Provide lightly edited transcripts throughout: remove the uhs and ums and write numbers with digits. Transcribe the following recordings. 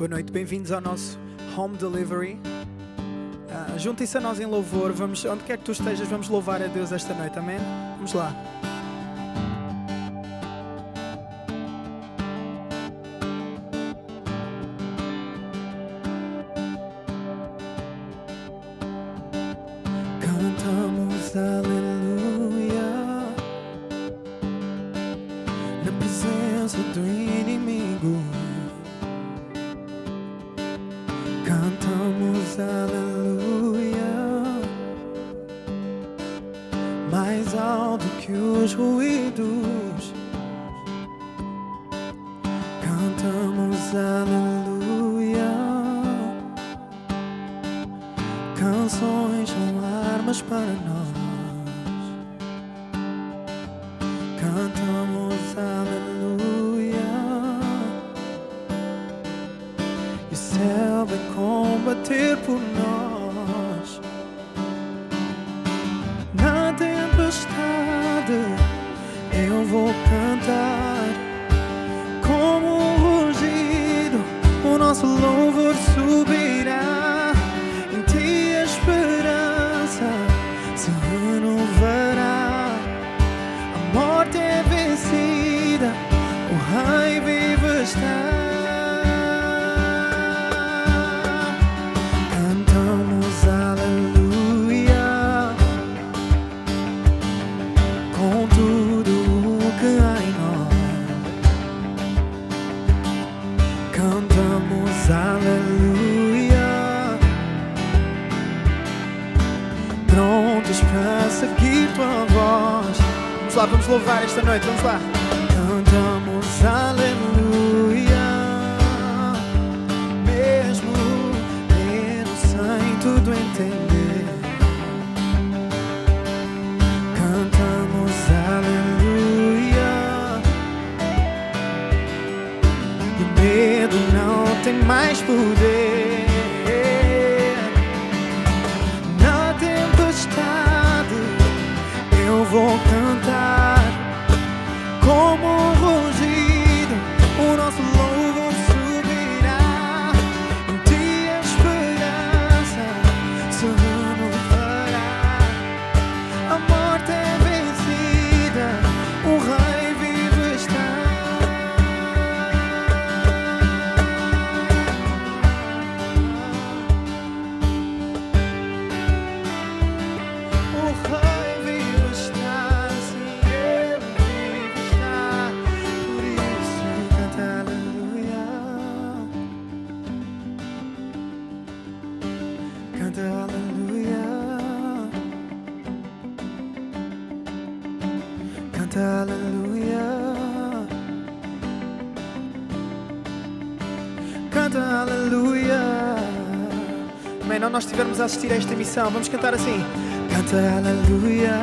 Boa noite, bem-vindos ao nosso Home Delivery. Juntem-se a nós em louvor. Onde quer que tu estejas, vamos louvar a Deus esta noite, amém? Vamos lá. Cantamos aleluia na presença do inimigo. Cantamos aleluia mais alto que os ruídos. Cantamos aleluia. Canções são armas para nós. Cantamos aleluia. E o céu vem combater por nós. Na tempestade eu vou cantar como um rugido, o nosso louvor subirá. Em ti a esperança se renovará. A morte é vencida, o Rei vive está. Cantamos aleluia com tudo o que há em nós. Cantamos aleluia, prontos para seguir tua voz. Vamos lá, vamos louvar esta noite, vamos lá. Cantamos aleluia, mesmo mesmo sem tudo entender. Cantamos aleluia, e o medo não tem mais poder. Na tempestade eu vou cantar como um rugido, o nosso louvor subirá. Em ti a esperança se renovará. A morte é vencida, o Rei vive está. O Rei vive está, sim, Ele vive está. Por isso canta aleluia. Canta aleluia. Canta aleluia. Canta aleluia. Amém. Não nós estivermos a assistir a esta emissão, vamos cantar assim. Canta aleluia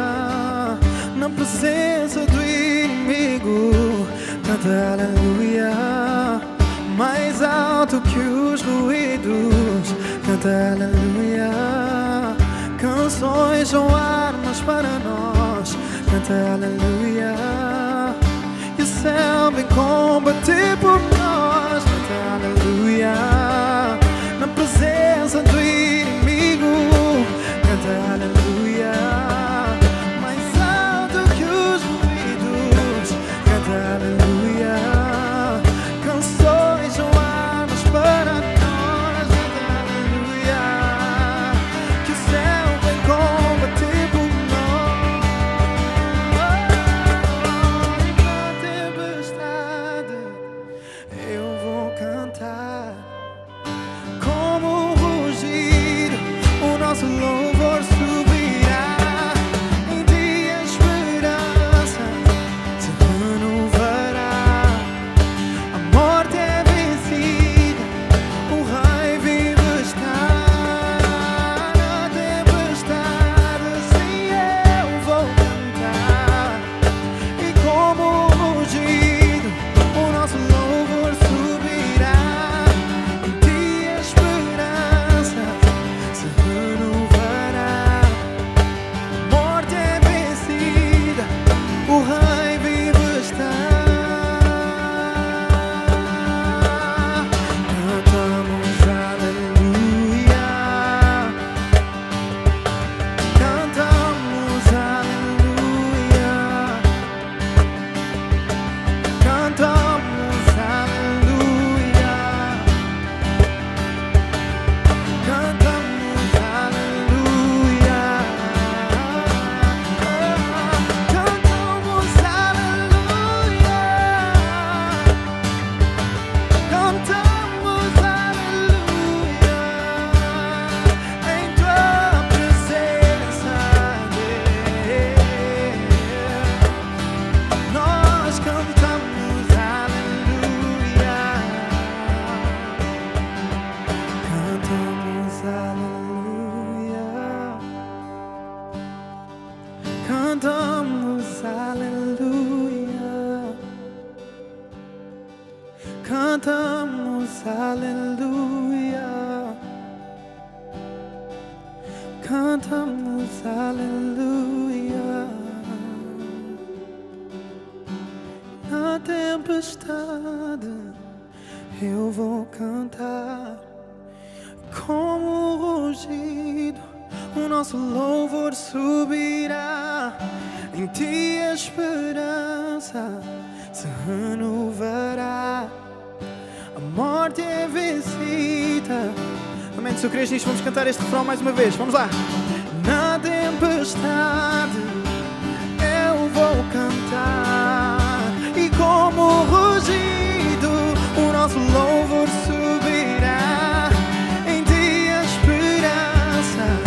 na presença do inimigo. Canta aleluia mais alto que os ruídos. Canta aleluia. Canções são armas para nós. Canta aleluia. E o céu vem combater por nós. Canta aleluia na presença do inimigo. Canta aleluia mais alto que os ruídos. Canta aleluia. Canções são armas para nós. Canta aleluia. Que o céu vem combater por nós. Na tempestade aleluia. Cantamos aleluia. Na tempestade eu vou cantar como o rugido, o nosso louvor subirá. Em ti a esperança se renovará. A morte é vencida. Amém. Se eu creres nisto, vamos cantar este refrão mais uma vez. Vamos lá. Na tempestade eu vou cantar, e como o rugido o nosso louvor subirá. Em ti a esperança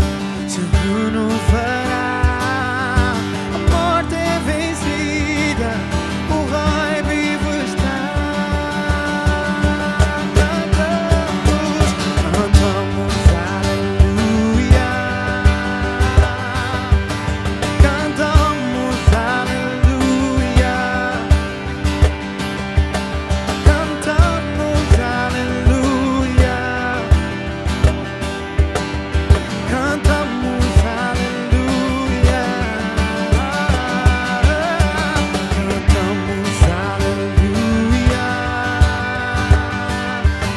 se renovará. A morte é vencida, o Rei vivo está. Cantamos aleluia. Cantamos aleluia. Cantamos aleluia. Cantamos aleluia. Cantamos aleluia.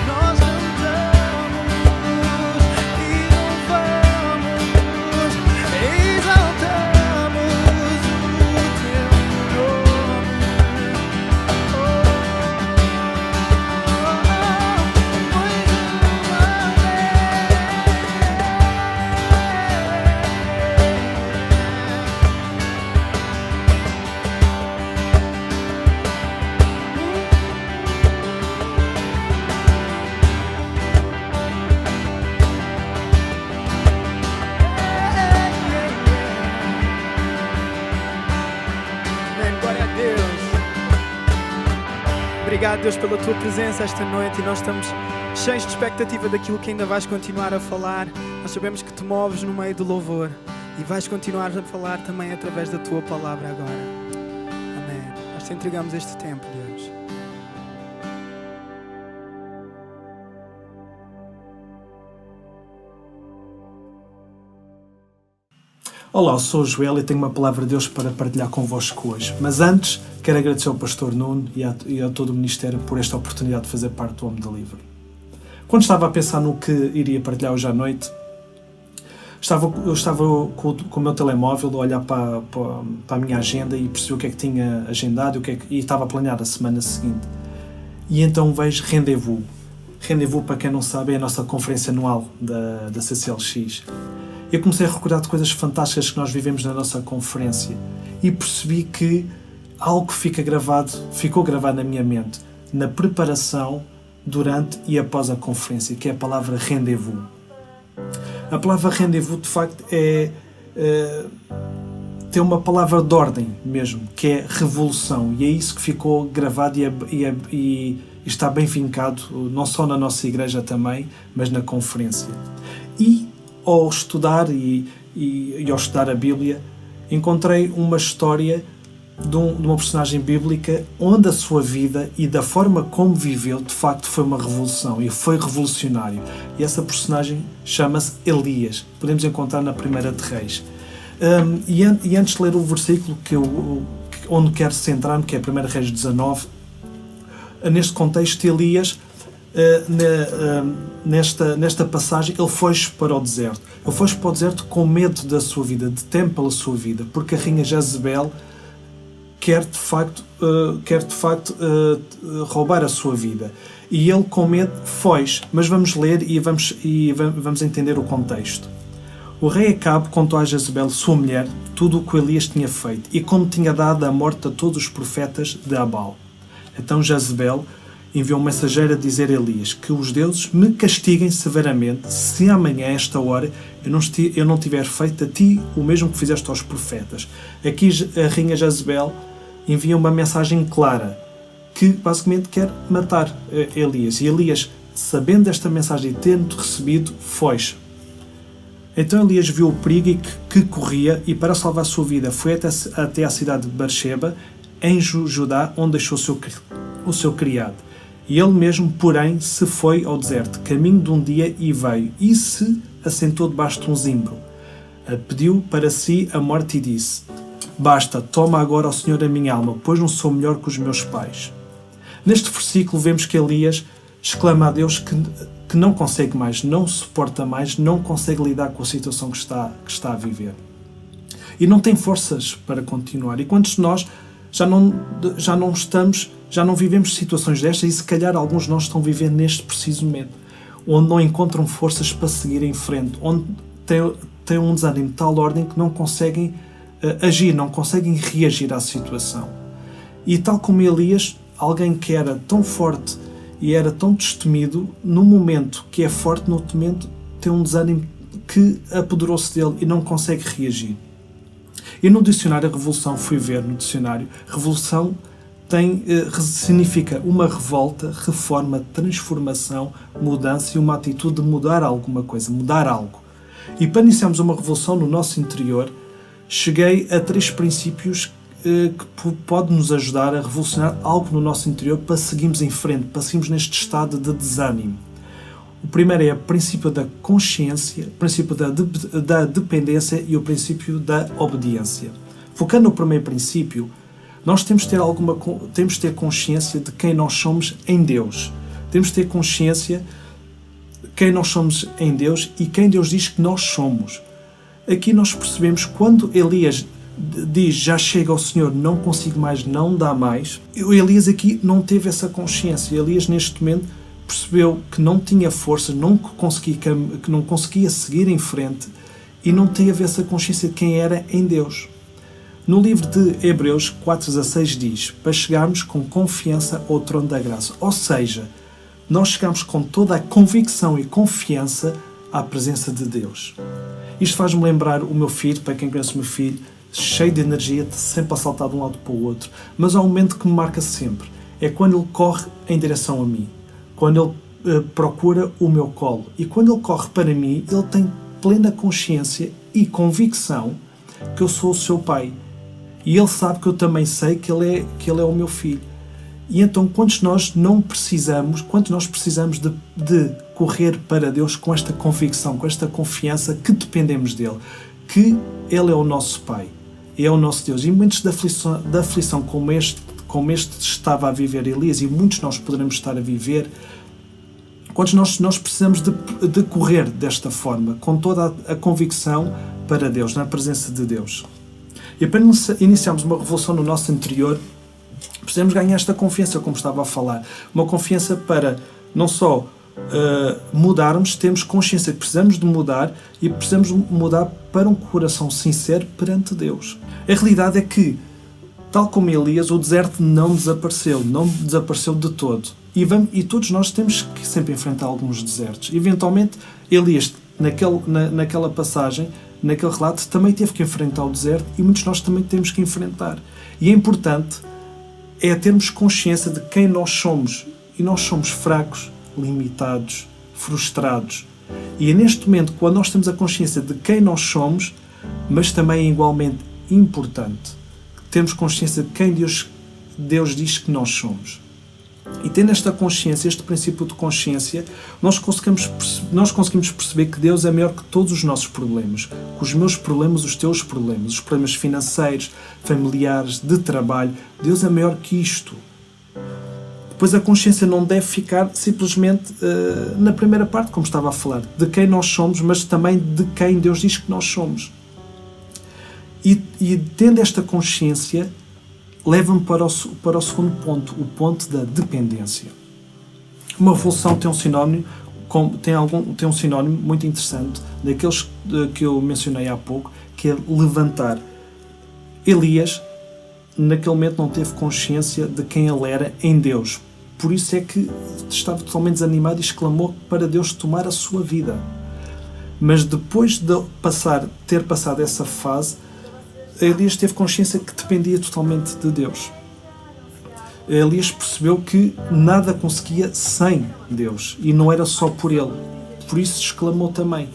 Nós cantamos e louvamos, exaltamos o teu nome. Amém. Glória a Deus. Obrigado, Deus, pela tua presença esta noite, e nós estamos cheios de expectativa daquilo que ainda vais continuar a falar. Nós sabemos que te moves no meio do louvor e vais continuar a falar também através da tua palavra agora. Amém. Nós te entregamos este tempo, Deus. Olá, eu sou o Joel e tenho uma palavra de Deus para partilhar convosco hoje. Mas antes, quero agradecer ao pastor Nuno e a todo o ministério por esta oportunidade de fazer parte do Homem da Livre. Quando estava a pensar no que iria partilhar hoje à noite, eu estava com o meu telemóvel a olhar para a minha agenda e percebi o que é que tinha agendado e estava a planear a semana seguinte. E então vejo Rendezvous. Rendezvous, para quem não sabe, é a nossa conferência anual da CCLX. Eu comecei a recordar de coisas fantásticas que nós vivemos na nossa conferência e percebi que algo ficou gravado na minha mente, na preparação, durante e após a conferência, que é a palavra rendezvous. A palavra rendezvous, de facto, tem uma palavra de ordem mesmo, que é revolução, e é isso que ficou gravado e está bem vincado, não só na nossa igreja também, mas na conferência. E ao estudar e ao estudar a Bíblia, encontrei uma história de uma personagem bíblica onde a sua vida e da forma como viveu, de facto, foi uma revolução e foi revolucionário. E essa personagem chama-se Elias. Podemos encontrar na Primeira de Reis. E antes de ler o versículo onde quero centrar-me, que é 1 Reis 19, neste contexto, Elias, nesta passagem, ele foi para o deserto. Ele foi para o deserto com medo da sua vida, de temor pela sua vida, porque a rainha Jezebel quer de facto roubar a sua vida. E ele, com medo, foge. Mas vamos ler e vamos entender o contexto. O rei Acabe contou a Jezebel, sua mulher, tudo o que Elias tinha feito e como tinha dado a morte a todos os profetas de Abal. Então Jezebel enviou um mensageiro a dizer a Elias que os deuses me castiguem severamente se amanhã, a esta hora, eu não tiver feito a ti o mesmo que fizeste aos profetas. Aqui a rainha Jezebel envia uma mensagem clara, que basicamente quer matar Elias. E Elias, sabendo desta mensagem e tendo recebido, foge. Então Elias viu o perigo que corria e, para salvar a sua vida, foi até à cidade de Beersheba, em Judá, onde deixou o seu criado. E ele mesmo, porém, se foi ao deserto, caminho de um dia, e veio, e se assentou debaixo de um zimbro. Pediu para si a morte e disse: Basta, toma agora, ó Senhor, a minha alma, pois não sou melhor que os meus pais. Neste versículo vemos que Elias exclama a Deus que não consegue mais, não suporta mais, não consegue lidar com a situação que está a viver. E não tem forças para continuar. E quantos de nós já não vivemos situações destas, e se calhar alguns de nós estão vivendo neste preciso momento, onde não encontram forças para seguir em frente, onde têm um desânimo de tal ordem que não conseguem agir, não conseguem reagir à situação. E tal como Elias, alguém que era tão forte e era tão destemido, no momento que é forte, no outro momento tem um desânimo que apoderou-se dele e não consegue reagir. E no dicionário, a revolução, fui ver no dicionário, revolução significa uma revolta, reforma, transformação, mudança e uma atitude de mudar alguma coisa, mudar algo. E para iniciarmos uma revolução no nosso interior, cheguei a 3 princípios que podem nos ajudar a revolucionar algo no nosso interior para seguirmos em frente, para seguirmos neste estado de desânimo. O primeiro é o princípio da consciência, o princípio da dependência e o princípio da obediência. Focando no primeiro princípio, nós temos de ter consciência de quem nós somos em Deus. Temos de ter consciência de quem nós somos em Deus e quem Deus diz que nós somos. Aqui nós percebemos, quando Elias diz: já chega ao Senhor, não consigo mais, não dá mais. Elias aqui não teve essa consciência. Elias neste momento percebeu que não tinha força, que não conseguia seguir em frente e não teve essa consciência de quem era em Deus. No livro de Hebreus 4,16 diz: para chegarmos com confiança ao trono da graça. Ou seja, nós chegamos com toda a convicção e confiança à presença de Deus. Isto faz-me lembrar o meu filho, para quem conhece o meu filho, cheio de energia, sempre a saltar de um lado para o outro. Mas há um momento que me marca sempre. É quando ele corre em direção a mim. Quando ele procura o meu colo. E quando ele corre para mim, ele tem plena consciência e convicção que eu sou o seu pai. E ele sabe que eu também sei que ele é o meu filho. E então, quantos nós precisamos de correr para Deus com esta convicção, com esta confiança que dependemos dele, que ele é o nosso pai, é o nosso Deus. E em momentos de aflição como este estava a viver Elias, e muitos nós poderemos estar a viver, quantos nós precisamos de correr desta forma, com toda a convicção para Deus, na presença de Deus. E para iniciarmos uma revolução no nosso interior, precisamos ganhar esta confiança, como estava a falar. Uma confiança para não só mudarmos, temos consciência que precisamos de mudar e precisamos mudar para um coração sincero perante Deus. A realidade é que, tal como Elias, o deserto não desapareceu de todo. E todos nós temos que sempre enfrentar alguns desertos. Eventualmente, Elias, naquela passagem, naquele relato, também teve que enfrentar o deserto, e muitos de nós também temos que enfrentar. E é importante termos consciência de quem nós somos. E nós somos fracos, limitados, frustrados. E é neste momento, quando nós temos a consciência de quem nós somos, mas também é igualmente importante termos consciência de quem Deus diz que nós somos. E tendo esta consciência, este princípio de consciência, nós conseguimos perceber que Deus é maior que todos os nossos problemas. Que os meus problemas, os teus problemas, os problemas financeiros, familiares, de trabalho, Deus é maior que isto. Depois a consciência não deve ficar simplesmente na primeira parte, como estava a falar, de quem nós somos, mas também de quem Deus diz que nós somos. E tendo esta consciência, leva-me para o segundo ponto, o ponto da dependência. Uma revolução tem um sinónimo muito interessante, daqueles que eu mencionei há pouco, que é levantar. Elias, naquele momento, não teve consciência de quem ele era em Deus. Por isso é que estava totalmente desanimado e exclamou para Deus tomar a sua vida. Mas depois de ter passado essa fase, Elias teve consciência que dependia totalmente de Deus. Elias percebeu que nada conseguia sem Deus, e não era só por ele. Por isso exclamou também.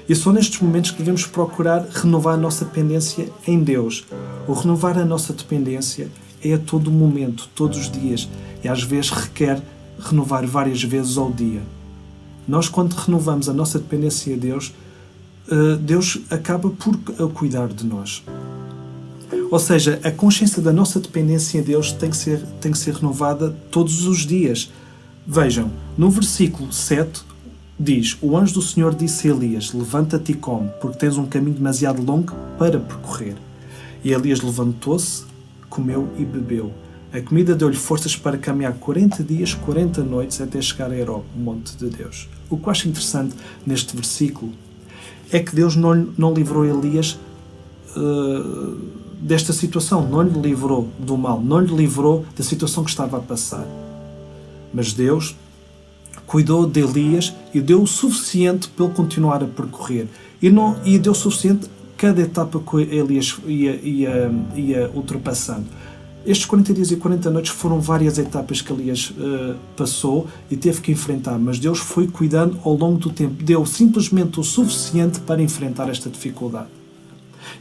E só nestes momentos que devemos procurar renovar a nossa dependência em Deus. O renovar a nossa dependência é a todo momento, todos os dias. e às vezes requer renovar várias vezes ao dia. Nós, quando renovamos a nossa dependência de Deus, Deus acaba por cuidar de nós. Ou seja, a consciência da nossa dependência em Deus tem que ser renovada todos os dias. Vejam, no versículo 7 diz: o anjo do Senhor disse a Elias: levanta-te e come, porque tens um caminho demasiado longo para percorrer. E Elias levantou-se, comeu e bebeu. A comida deu-lhe forças para caminhar 40 dias, 40 noites até chegar a Herob, o monte de Deus. O que eu acho interessante neste versículo é que Deus não livrou Elias desta situação, não lhe livrou do mal, não lhe livrou da situação que estava a passar. Mas Deus cuidou de Elias e deu o suficiente para ele continuar a percorrer. E deu o suficiente cada etapa que Elias ia ultrapassando. Estes 40 dias e 40 noites foram várias etapas que Elias passou e teve que enfrentar, mas Deus foi cuidando ao longo do tempo, deu simplesmente o suficiente para enfrentar esta dificuldade.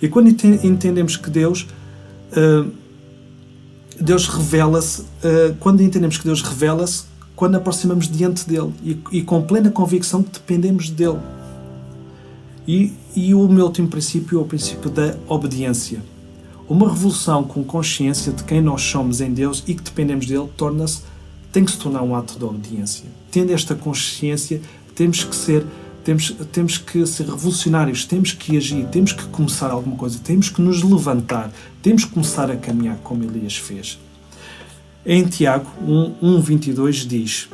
E quando entendemos que Deus revela-se, quando aproximamos diante dele e com plena convicção que dependemos dele. E o meu último princípio é o princípio da obediência. Uma revolução com consciência de quem nós somos em Deus e que dependemos dele tem que se tornar um ato de obediência. Tendo esta consciência, temos que ser revolucionários, temos que agir, temos que começar alguma coisa, temos que nos levantar, temos que começar a caminhar como Elias fez. Em Tiago 1:22 diz: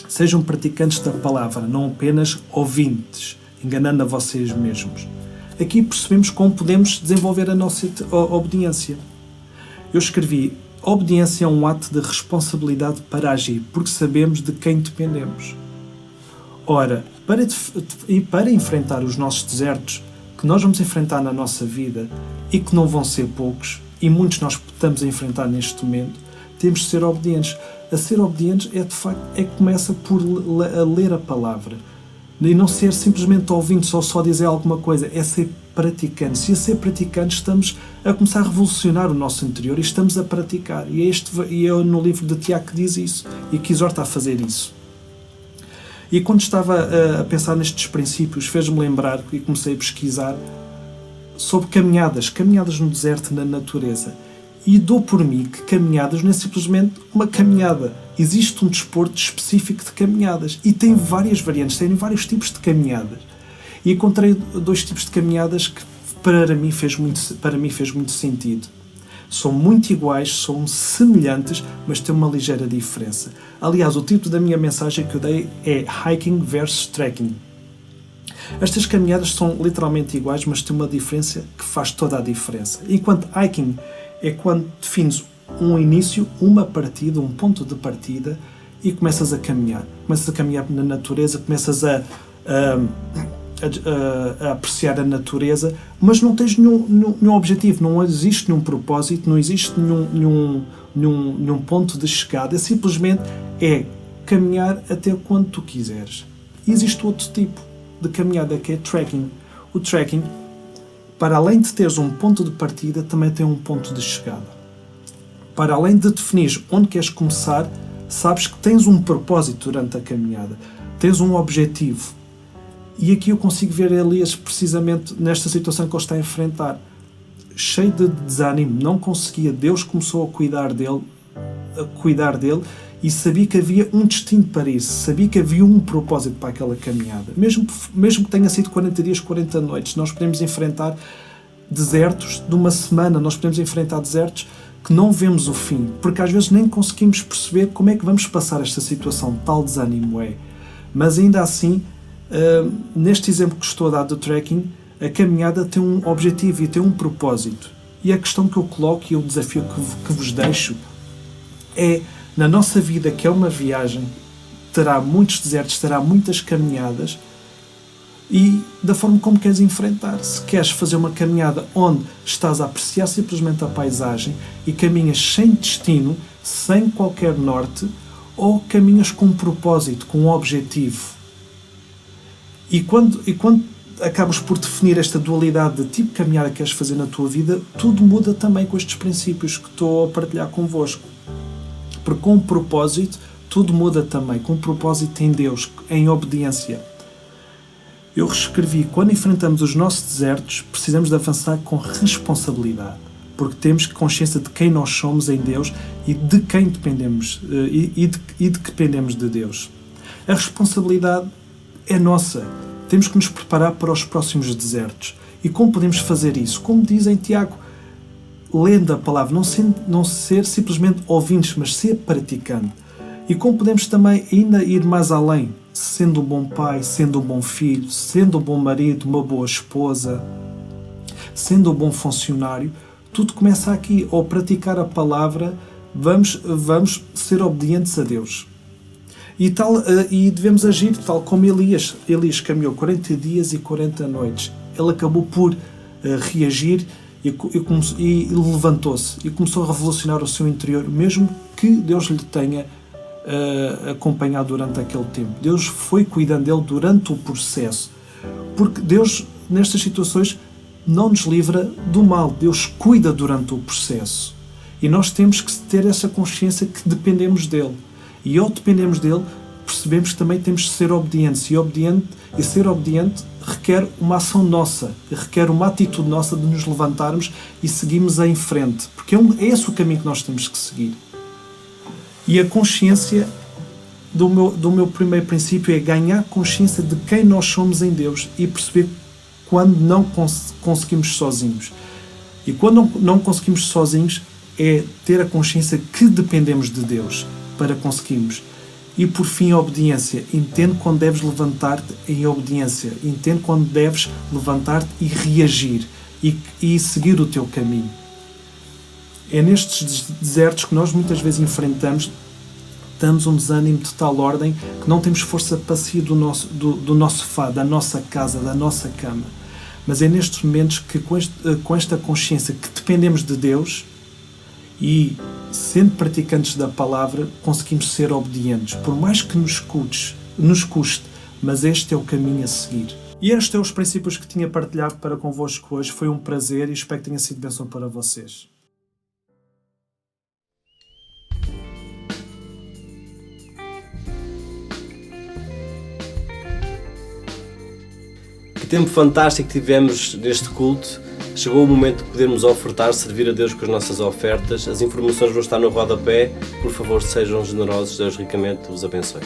sejam praticantes da palavra, não apenas ouvintes, enganando a vocês mesmos. Aqui percebemos como podemos desenvolver a nossa obediência. Eu escrevi: a obediência é um ato de responsabilidade para agir, porque sabemos de quem dependemos. Ora, para enfrentar os nossos desertos, que nós vamos enfrentar na nossa vida, e que não vão ser poucos, e muitos nós estamos a enfrentar neste momento, temos de ser obedientes. A ser obedientes começa por ler a palavra. E não ser simplesmente ouvintes ou só dizer alguma coisa, é ser praticantes. E a ser praticantes estamos a começar a revolucionar o nosso interior e estamos a praticar. E é no livro de Tiago que diz isso e que exorta a fazer isso. E quando estava a pensar nestes princípios, fez-me lembrar e comecei a pesquisar sobre caminhadas no deserto, na natureza. E dou por mim que caminhadas não é simplesmente uma caminhada. Existe um desporto específico de caminhadas e tem várias variantes, tem vários tipos de caminhadas. E encontrei 2 tipos de caminhadas que para mim fez muito sentido. São muito iguais, são semelhantes, mas têm uma ligeira diferença. Aliás, o título da minha mensagem que eu dei é Hiking versus Trekking. Estas caminhadas são literalmente iguais, mas têm uma diferença que faz toda a diferença. Enquanto hiking é quando defines um início, uma partida, um ponto de partida e começas a caminhar. Começas a caminhar na natureza, começas a apreciar a natureza, mas não tens nenhum objetivo, não existe nenhum propósito, não existe nenhum ponto de chegada, é simplesmente caminhar até quando tu quiseres. E existe outro tipo de caminhada que é trekking. O trekking, para além de teres um ponto de partida, também tem um ponto de chegada. Para além de definir onde queres começar, sabes que tens um propósito durante a caminhada, tens um objetivo. E aqui eu consigo ver Elias precisamente nesta situação que ele está a enfrentar. Cheio de desânimo, não conseguia, Deus começou a cuidar dele e sabia que havia um destino para isso, sabia que havia um propósito para aquela caminhada. Mesmo que tenha sido 40 dias, 40 noites, nós podemos enfrentar desertos de uma semana, nós podemos enfrentar desertos que não vemos o fim, porque às vezes nem conseguimos perceber como é que vamos passar esta situação, tal desânimo é. Mas ainda assim, neste exemplo que estou a dar do trekking, a caminhada tem um objetivo e tem um propósito. E a questão que eu coloco e o desafio que vos deixo é, na nossa vida, que é uma viagem, terá muitos desertos, terá muitas caminhadas, e da forma como queres enfrentar. Se queres fazer uma caminhada onde estás a apreciar simplesmente a paisagem e caminhas sem destino, sem qualquer norte, ou caminhas com um propósito, com um objetivo. E quando acabas por definir esta dualidade de tipo de caminhada que queres fazer na tua vida, tudo muda também com estes princípios que estou a partilhar convosco. porque com um propósito tudo muda também, com um propósito em Deus, em obediência. Eu reescrevi, quando enfrentamos os nossos desertos, precisamos de avançar com responsabilidade, porque temos consciência de quem nós somos em Deus e de quem dependemos, e de que dependemos de Deus. A responsabilidade é nossa. Temos que nos preparar para os próximos desertos. E como podemos fazer isso? Como diz em Tiago, lendo a palavra, não ser simplesmente ouvintes, mas ser praticando. E como podemos também ainda ir mais além, sendo um bom pai, sendo um bom filho, sendo um bom marido, uma boa esposa, sendo um bom funcionário, tudo começa aqui. Ao praticar a palavra, vamos ser obedientes a Deus. E devemos agir tal como Elias. Elias caminhou 40 dias e 40 noites. Ele acabou por reagir e levantou-se e começou a revolucionar o seu interior, mesmo que Deus lhe tenha acompanhado durante aquele tempo. Deus foi cuidando dele durante o processo, porque Deus, nestas situações, não nos livra do mal. Deus cuida durante o processo. E nós temos que ter essa consciência que dependemos dele. E ao dependemos dele, percebemos que também temos de ser obedientes. E ser obediente requer uma ação nossa, requer uma atitude nossa de nos levantarmos e seguirmos em frente. Porque é esse o caminho que nós temos que seguir. E a consciência do meu primeiro princípio é ganhar consciência de quem nós somos em Deus e perceber quando não conseguimos sozinhos. E quando não conseguimos sozinhos é ter a consciência que dependemos de Deus para conseguirmos. E por fim, a obediência. Entende quando deves levantar-te em obediência. Entende quando deves levantar-te e reagir e seguir o teu caminho. É nestes desertos que nós muitas vezes enfrentamos, damos um desânimo de tal ordem que não temos força para sair do nosso sofá, da nossa casa, da nossa cama. Mas é nestes momentos que, com esta consciência que dependemos de Deus e sendo praticantes da palavra, conseguimos ser obedientes, por mais que nos custe, mas este é o caminho a seguir. E estes são os princípios que tinha partilhado para convosco hoje. Foi um prazer e espero que tenha sido bênção para vocês. Que tempo fantástico que tivemos neste culto. Chegou o momento de podermos ofertar, servir a Deus com as nossas ofertas. As informações vão estar no rodapé. Por favor, sejam generosos. Deus ricamente vos abençoe.